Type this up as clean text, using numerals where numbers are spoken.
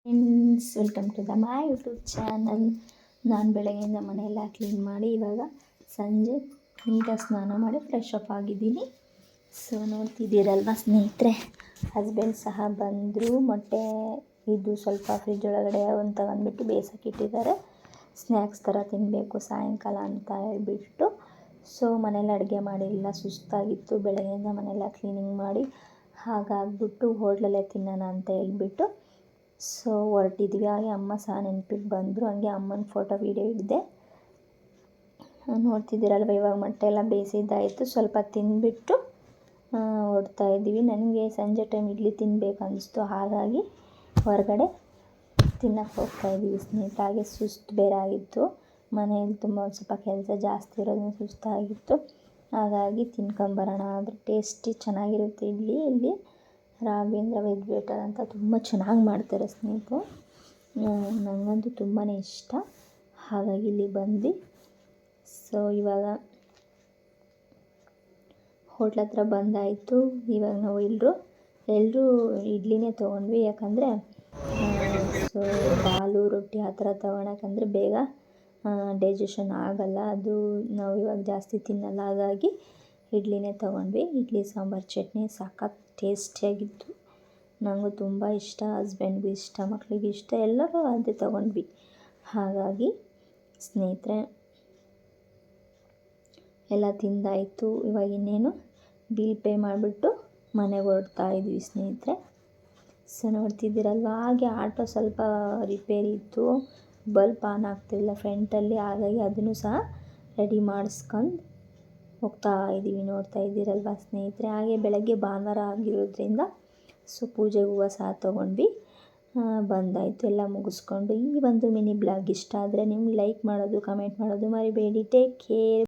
Friends, welcome to my YouTube channel. ನಾನು ಬೆಳಗ್ಗೆಯಿಂದ ಮನೆಯೆಲ್ಲ ಕ್ಲೀನ್ ಮಾಡಿ ಇವಾಗ ಸಂಜೆ ನೀಟಾಗಿ ಸ್ನಾನ ಮಾಡಿ ಫ್ರೆಶ್ ಅಪ್ ಆಗಿದ್ದೀನಿ. ಸೊ ನೋಡ್ತಿದ್ದೀರಲ್ವ ಸ್ನೇಹಿತರೆ, ಹಸ್ಬೆಂಡ್ ಸಹ ಬಂದರು. ಮೊಟ್ಟೆ ಇದು ಸ್ವಲ್ಪ ಫ್ರಿಜ್ ಒಳಗಡೆ ಒಂದು ತಗೊಂಡ್ಬಿಟ್ಟು ಬೇಯಿಸೋಕ್ಕಿಟ್ಟಿದ್ದಾರೆ. ಸ್ನ್ಯಾಕ್ಸ್ ಥರ ತಿನ್ನಬೇಕು ಸಾಯಂಕಾಲ ಅಂತ ಹೇಳ್ಬಿಟ್ಟು. ಸೊ ಮನೇಲಿ ಅಡುಗೆ ಮಾಡಿಲ್ಲ, ಸುಸ್ತಾಗಿತ್ತು. ಬೆಳಗ್ಗೆಯಿಂದ ಮನೆಯೆಲ್ಲ ಕ್ಲೀನಿಂಗ್ ಮಾಡಿ ಹಾಗಾಗ್ಬಿಟ್ಟು ಹೋಟ್ಲಲ್ಲೇ ತಿನ್ನೋಣ ಅಂತ ಹೇಳ್ಬಿಟ್ಟು ಸೊ ಹೊರಟಿದ್ವಿ. ಹಾಗೆ ಅಮ್ಮ ಸಹ ನೆನಪಿಗೆ ಬಂದರು. ಹಂಗೆ ಅಮ್ಮನ ಫೋಟೋ ವೀಡಿಯೋ ಹಿಡಿದೆ. ನೋಡ್ತಿದ್ದೀರಲ್ವ, ಇವಾಗ ಮೊಟ್ಟೆ ಎಲ್ಲ ಬೇಯಿಸಿದ್ದಾಯಿತು. ಸ್ವಲ್ಪ ತಿಂದುಬಿಟ್ಟು ಹೊರಡ್ತಾ ಇದ್ದೀವಿ. ನನಗೆ ಸಂಜೆ ಟೈಮ್ ಇಡ್ಲಿ ತಿನ್ನಬೇಕು ಅನ್ನಿಸ್ತು, ಹಾಗಾಗಿ ಹೊರಗಡೆ ತಿನ್ನೋಕ್ಕೆ ಹೋಗ್ತಾಯಿದ್ದೀವಿ ಸ್ನೇಹಿತರೆ. ಹಾಗೆ ಸುಸ್ತು ಬೇರೆ ಆಗಿತ್ತು, ಮನೆಯಲ್ಲಿ ತುಂಬ ಸ್ವಲ್ಪ ಕೆಲಸ ಜಾಸ್ತಿ ಇರೋದ್ರಿಂದ ಸುಸ್ತಾಗಿತ್ತು. ಹಾಗಾಗಿ ತಿನ್ಕೊಂಬರೋಣ. ಆದರೆ ಟೇಸ್ಟಿ ಚೆನ್ನಾಗಿರುತ್ತೆ ಇಡ್ಲಿ. ಇಲ್ಲಿ ರಾಘವೇಂದ್ರ ವೆಜ್ ಬೇಟರ್ ಅಂತ ತುಂಬ ಚೆನ್ನಾಗಿ ಮಾಡ್ತಾರೆ ಸ್ನೇಹಿತರೆ. ನನಗಂತೂ ತುಂಬಾ ಇಷ್ಟ. ಹಾಗಾಗಿ ಇಲ್ಲಿ ಬಂದು ಸೊ ಇವಾಗ ಹೋಟ್ಲ ಹತ್ರ ಬಂದಾಯಿತು. ಇವಾಗ ನಾವು ಎಲ್ಲರೂ ಇಡ್ಲಿನೇ ತೊಗೊಂಡ್ವಿ. ಯಾಕಂದರೆ ಸೊ ಹಾಲು ರೊಟ್ಟಿ ಆ ಥರ ತೊಗೊಳಕ್ಕಂದರೆ ಬೇಗ ಡೈಜೆಷನ್ ಆಗೋಲ್ಲ. ಅದು ನಾವು ಇವಾಗ ಜಾಸ್ತಿ ತಿನ್ನಲ್ಲ, ಹಾಗಾಗಿ ಇಡ್ಲಿನೇ ತೊಗೊಂಡ್ವಿ. ಇಡ್ಲಿ ಸಾಂಬಾರು ಚಟ್ನಿ ಸಖತ್ ಟೇಸ್ಟಿಯಾಗಿತ್ತು. ನನಗೂ ತುಂಬ ಇಷ್ಟ, ಹಸ್ಬೆಂಡ್ಗೂ ಇಷ್ಟ, ಮಕ್ಕಳಿಗೂ ಇಷ್ಟ, ಎಲ್ಲರೂ ಅದೇ ತೊಗೊಂಡ್ವಿ. ಹಾಗಾಗಿ ಸ್ನೇಹಿತರೆ ಎಲ್ಲ ತಿಂದಾಯಿತು. ಇವಾಗ ಇನ್ನೇನು ಬಿಲ್ ಪೇ ಮಾಡಿಬಿಟ್ಟು ಮನೆಗೆ ಹೊರಡ್ತಾ ಇದ್ವಿ ಸ್ನೇಹಿತರೆ. ಸೊ ನೋಡ್ತಿದ್ದೀರಲ್ವ, ಹಾಗೆ ಆಟೋ ಸ್ವಲ್ಪ ರಿಪೇರಿ ಇತ್ತು, ಬಲ್ಪ್ ಆನ್ ಆಗ್ತಿಲ್ಲ ಫ್ರಂಟಲ್ಲಿ. ಹಾಗಾಗಿ ಅದನ್ನು ಸಹ ರೆಡಿ ಮಾಡಿಸ್ಕೊಂಡು ಹೋಗ್ತಾ ಇದ್ದೀವಿ. ನೋಡ್ತಾ ಇದ್ದೀರಲ್ವ ಸ್ನೇಹಿತರೆ. ಹಾಗೆ ಬೆಳಗ್ಗೆ ಭಾನುವಾರ ಆಗಿರೋದ್ರಿಂದ ಸೊ ಪೂಜೆಗೆ ಹೂವು ಸಹ ತೊಗೊಂಡ್ವಿ. ಬಂದಾಯಿತು ಎಲ್ಲ ಮುಗಿಸ್ಕೊಂಡು. ಈ ಒಂದು ಮಿನಿ ಬ್ಲಾಗ್ ಇಷ್ಟ ಆದರೆ ನಿಮ್ಗೆ ಲೈಕ್ ಮಾಡೋದು, ಕಮೆಂಟ್ ಮಾಡೋದು ಮರಿಬೇಡಿ. Take care.